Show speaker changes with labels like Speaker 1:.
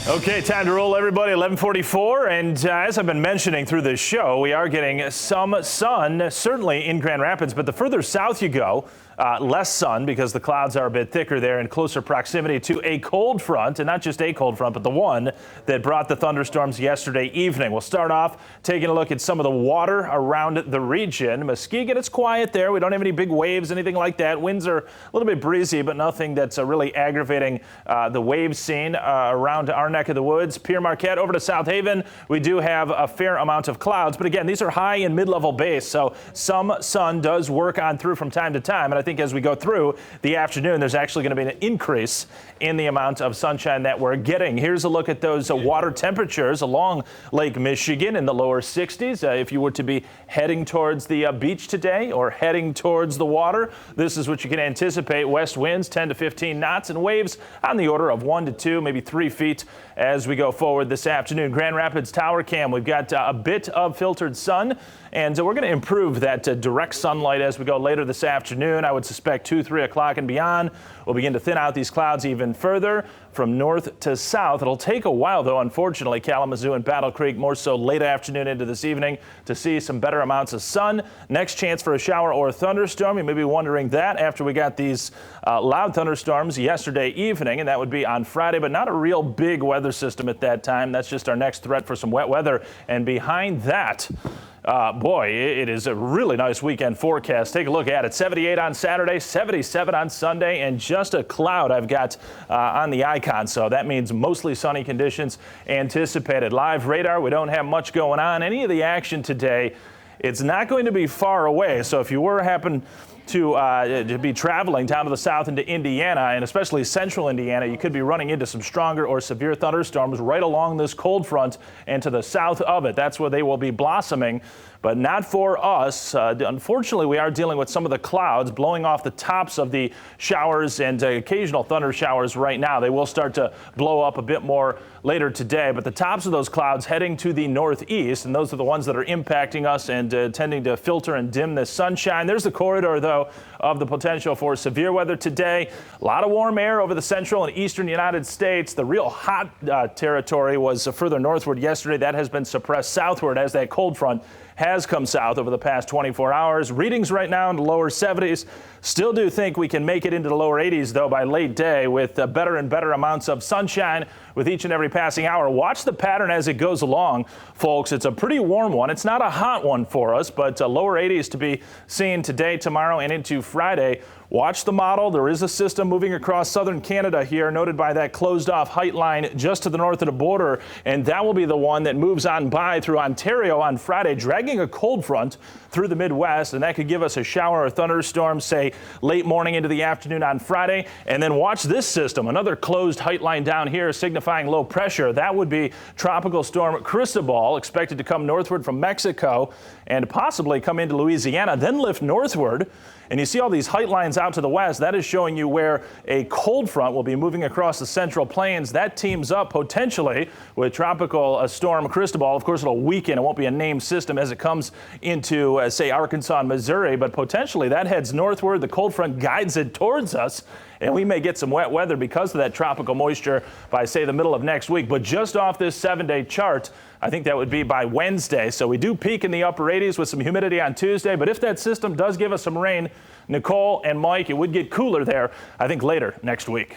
Speaker 1: Okay, time to roll, everybody. 11:44, and as I've been mentioning through this show, we are getting some sun, certainly in Grand Rapids, but the further south you go, less sun because the clouds are a bit thicker there in closer proximity to a cold front, and not just a cold front, but the one that brought the thunderstorms yesterday evening. We'll start off taking a look at some of the water around the region. Muskegon, it's quiet there. We don't have any big waves, anything like that. Winds are a little bit breezy, but nothing that's really aggravating the wave scene around our neck of the woods. Pierre Marquette over to South Haven. We do have a fair amount of clouds, but again, these are high and mid-level base, so some sun does work on through from time to time. And I think as we go through the afternoon, there's actually going to be an increase in the amount of sunshine that we're getting. Here's a look at those water temperatures along Lake Michigan in the lower 60s. If you were to be heading towards the beach today or heading towards the water, this is what you can anticipate. West winds 10 to 15 knots and waves on the order of 1 to 2, maybe 3 feet as we go forward this afternoon. Grand Rapids Tower Cam, we've got a bit of filtered sun, and we're going to improve that direct sunlight as we go later this afternoon. I would suspect 2, 3 o'clock and beyond. We'll begin to thin out these clouds even further from north to south. It'll take a while, though, unfortunately, Kalamazoo and Battle Creek, more so late afternoon into this evening, to see some better amounts of sun. Next chance for a shower or a thunderstorm. You may be wondering that after we got these loud thunderstorms yesterday evening, and that would be on Friday, but not a real big weather system at that time. That's just our next threat for some wet weather. And behind that, boy, it is a really nice weekend forecast. Take a look at it. 78 on Saturday, 77 on Sunday, and just a cloud I've got on the icon. So that means mostly sunny conditions anticipated. Live radar, we don't have much going on. Any of the action today, it's not going to be far away. So if you were happen to be traveling down to the south into Indiana, and especially central Indiana, you could be running into some stronger or severe thunderstorms right along this cold front and to the south of it. That's where they will be blossoming, but not for us. Unfortunately, we are dealing with some of the clouds blowing off the tops of the showers and occasional thunder showers right now. They will start to blow up a bit more later today, but the tops of those clouds heading to the northeast, and those are the ones that are impacting us and tending to filter and dim this sunshine. There's the corridor, though, of the potential for severe weather today. A lot of warm air over the central and eastern United States. The real hot territory was further northward yesterday. That has been suppressed southward as that cold front has come south over the past 24 hours. Readings right now in the lower 70s. Still do think we can make it into the lower 80s, though, by late day with better and better amounts of sunshine with each and every passing hour. Watch the pattern as it goes along, folks. It's a pretty warm one. It's not a hot one for us, but lower 80s to be seen today, tomorrow, and into Friday. Watch the model. There is a system moving across southern Canada here, noted by that closed-off height line just to the north of the border, and that will be the one that moves on by through Ontario on Friday, dragging a cold front through the Midwest, and that could give us a shower or thunderstorm, say, late morning into the afternoon on Friday. And then watch this system, another closed height line down here signifying low pressure. That would be Tropical Storm Cristobal, expected to come northward from Mexico and possibly come into Louisiana, then lift northward. And you see all these height lines out to the west. That is showing you where a cold front will be moving across the central plains. That teams up potentially with Tropical Storm Cristobal. Of course, it'll weaken. It won't be a named system as it comes into, say, Arkansas and Missouri, but potentially that heads northward. The cold front guides it towards us, and we may get some wet weather because of that tropical moisture by, say, the middle of next week. But just off this 7-day chart, I think that would be by Wednesday. So we do peak in the upper 80s with some humidity on Tuesday. But if that system does give us some rain, Nicole and Mike, it would get cooler there, I think, later next week.